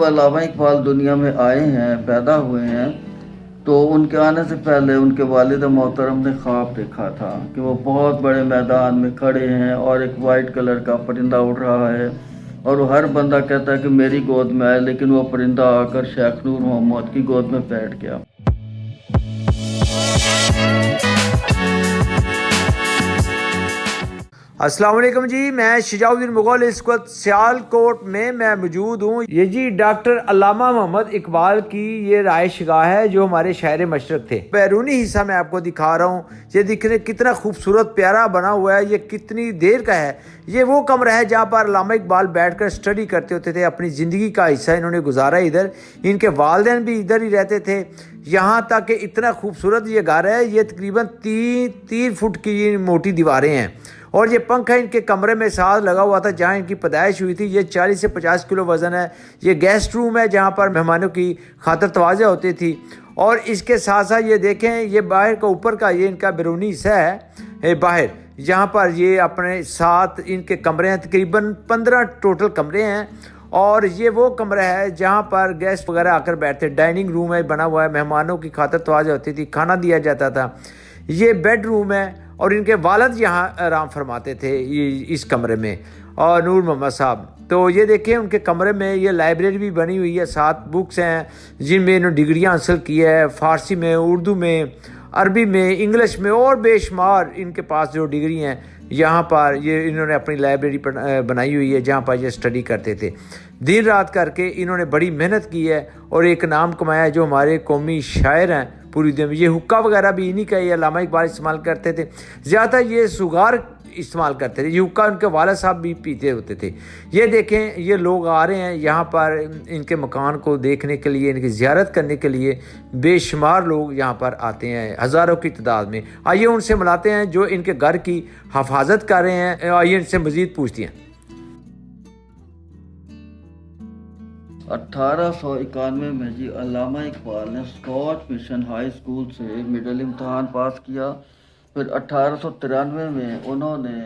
جب علامہ اقبال دنیا میں آئے ہیں، پیدا ہوئے ہیں، تو ان کے آنے سے پہلے ان کے والد محترم نے خواب دیکھا تھا کہ وہ بہت بڑے میدان میں کھڑے ہیں اور ایک وائٹ کلر کا پرندہ اڑ رہا ہے، اور وہ ہر بندہ کہتا ہے کہ میری گود میں آئے، لیکن وہ پرندہ آ کر شیخ نور محمد کی گود میں بیٹھ گیا۔ السلام علیکم جی، میں شجاع الدین مغل اس وقت سیالکوٹ میں موجود ہوں۔ یہ جی ڈاکٹر علامہ محمد اقبال کی یہ رہائش گاہ ہے جو ہمارے شہر مشرق تھے۔ بیرونی حصہ میں آپ کو دکھا رہا ہوں، یہ دیکھنے کتنا خوبصورت پیارا بنا ہوا ہے، یہ کتنی دیر کا ہے۔ یہ وہ کمرہ ہے جہاں پر علامہ اقبال بیٹھ کر اسٹڈی کرتے ہوتے تھے، اپنی زندگی کا حصہ انہوں نے گزارا ادھر۔ ان کے والدین بھی ادھر ہی رہتے تھے، یہاں تک کہ اتنا خوبصورت یہ گھر ہے، یہ تقریباً 3 فٹ کی موٹی دیواریں ہیں، اور یہ پنکھا ان کے کمرے میں ساتھ لگا ہوا تھا جہاں ان کی پیدائش ہوئی تھی۔ یہ 40 سے 50 کلو وزن ہے۔ یہ گیسٹ روم ہے جہاں پر مہمانوں کی خاطر تواضع ہوتی تھی، اور اس کے ساتھ ساتھ یہ دیکھیں، یہ باہر کا اوپر کا یہ ان کا بیرونی حصہ ہے باہر، جہاں پر یہ اپنے ساتھ ان کے کمرے ہیں، تقریباً 15 ٹوٹل کمرے ہیں، اور یہ وہ کمرہ ہے جہاں پر گیسٹ وغیرہ آ کر بیٹھتے۔ ڈائننگ روم ہے بنا ہوا ہے، مہمانوں کی خاطر تواضع ہوتی تھی، کھانا دیا جاتا تھا۔ یہ بیڈ روم ہے، اور ان کے والد یہاں آرام فرماتے تھے اس کمرے میں، اور نور محمد صاحب۔ تو یہ دیکھیں ان کے کمرے میں یہ لائبریری بھی بنی ہوئی ہے، 7 بکس ہیں جن میں انہوں نے ڈگریاں حاصل کی ہے، فارسی میں، اردو میں، عربی میں، انگلش میں، اور بے شمار ان کے پاس جو ڈگری ہیں۔ یہاں پر یہ انہوں نے اپنی لائبریری بنائی ہوئی ہے جہاں پر یہ اسٹڈی کرتے تھے۔ دن رات کر کے انہوں نے بڑی محنت کی ہے اور ایک نام کمایا ہے جو ہمارے قومی شاعر ہیں پوری دنیا میں۔ یہ حقہ وغیرہ بھی انہی کا یہ علامہ اقبال استعمال کرتے تھے، زیادہ یہ سگار استعمال کرتے تھے۔ یہ حقہ ان کے والد صاحب بھی پیتے ہوتے تھے۔ یہ دیکھیں، یہ لوگ آ رہے ہیں یہاں پر ان کے مکان کو دیکھنے کے لیے، ان کی زیارت کرنے کے لیے بے شمار لوگ یہاں پر آتے ہیں، ہزاروں کی تعداد میں۔ آئیے ان سے ملاتے ہیں جو ان کے گھر کی حفاظت کر رہے ہیں، آئیے ان سے مزید پوچھتے ہیں۔ 1891 میں جی علامہ اقبال نے اسکاٹ مشن ہائی اسکول سے مڈل امتحان پاس کیا۔ پھر 1893 میں انہوں نے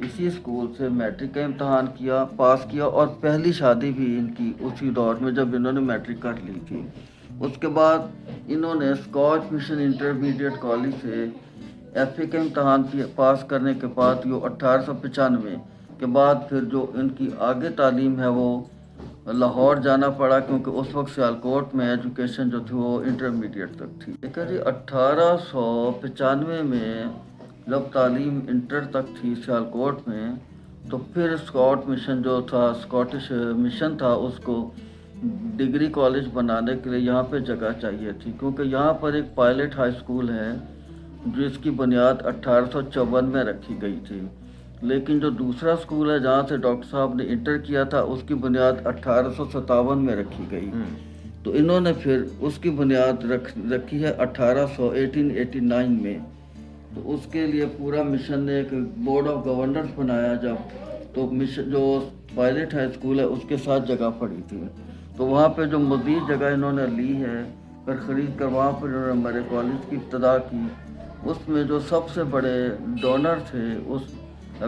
اسی اسکول سے میٹرک کا امتحان پاس کیا، اور پہلی شادی بھی ان کی اسی دور میں جب انہوں نے میٹرک کر لی تھی۔ اس کے بعد انہوں نے اسکاٹ مشن انٹرمیڈیٹ کالج سے ایف اے کا امتحان پاس کرنے کے بعد 1895 کے بعد پھر جو ان کی آگے تعلیم ہے وہ لاہور جانا پڑا، کیونکہ اس وقت سیالکوٹ میں ایجوکیشن جو تھی وہ انٹرمیڈیٹ تک تھی۔ دیکھا جی 1895 میں جب تعلیم انٹر تک تھی سیالکوٹ میں، تو پھر اسکاٹ مشن جو تھا، اسکاٹش مشن تھا، اس کو ڈگری کالج بنانے کے لیے یہاں پہ جگہ چاہیے تھی، کیونکہ یہاں پر ایک پائلٹ ہائی اسکول ہے جس کی بنیاد 1854 میں رکھی گئی تھی، لیکن جو دوسرا اسکول ہے جہاں سے ڈاکٹر صاحب نے انٹر کیا تھا اس کی بنیاد 1857 میں رکھی گئی۔ تو انہوں نے پھر اس کی بنیاد رکھی ہے 1889 میں۔ تو اس کے لیے پورا مشن نے ایک بورڈ آف گورنرز بنایا جب، تو مشن جو پائلٹ ہائی اسکول ہے اس کے ساتھ جگہ پڑی تھی، تو وہاں پہ جو مزید جگہ انہوں نے لی ہے پھر خرید کر وہاں پر انہوں نے ہمارے کالج کی ابتدا کی۔ اس میں جو سب سے بڑے ڈونر تھے اس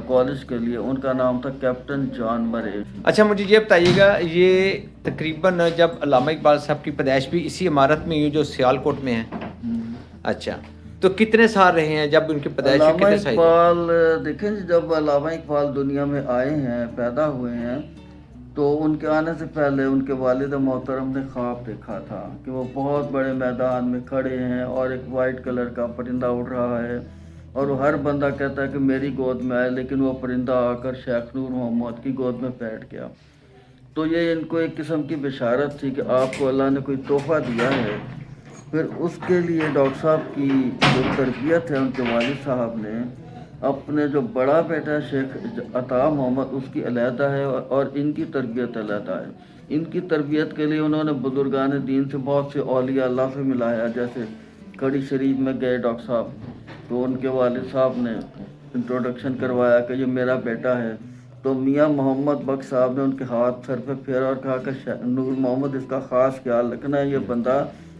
کالج کے لیے، ان کا نام تھا کیپٹن جان مرے۔ اچھا مجھے یہ بتائیے گا، یہ تقریباً جب علامہ اقبال صاحب کی پیدائش بھی اسی عمارت میں ہوئی جو سیالکوٹ میں ہے؟ اچھا، تو کتنے سال رہے ہیں جب ان کی پیدائش ہوئی؟ علامہ اقبال دیکھیں جی، جب علامہ اقبال دنیا میں آئے ہیں، پیدا ہوئے ہیں، تو ان کے آنے سے پہلے ان کے والد محترم نے خواب دیکھا تھا کہ وہ بہت بڑے میدان میں کھڑے ہیں اور ایک وائٹ کلر کا پرندہ اڑ رہا ہے، اور وہ ہر بندہ کہتا ہے کہ میری گود میں آئے، لیکن وہ پرندہ آ کر شیخ نور محمد کی گود میں بیٹھ گیا۔ تو یہ ان کو ایک قسم کی بشارت تھی کہ آپ کو اللہ نے کوئی تحفہ دیا ہے۔ پھر اس کے لیے ڈاکٹر صاحب کی جو تربیت ہے، ان کے والد صاحب نے اپنے جو بڑا بیٹا شیخ عطا محمد اس کی علیحدہ ہے، اور ان کی تربیت علیحدہ ہے۔ ان کی تربیت کے لیے انہوں نے بزرگان دین سے بہت سے اولیاء اللہ سے ملایا، جیسے کڑی شریف میں گئے ڈاکٹر صاحب، تو ان کے والد صاحب نے انٹروڈکشن کروایا کہ یہ میرا بیٹا ہے، تو میاں محمد بخش صاحب نے ان کے ہاتھ سر پہ پھیرا اور کہا کہ نور محمد اس کا خاص خیال رکھنا ہے، یہ بندہ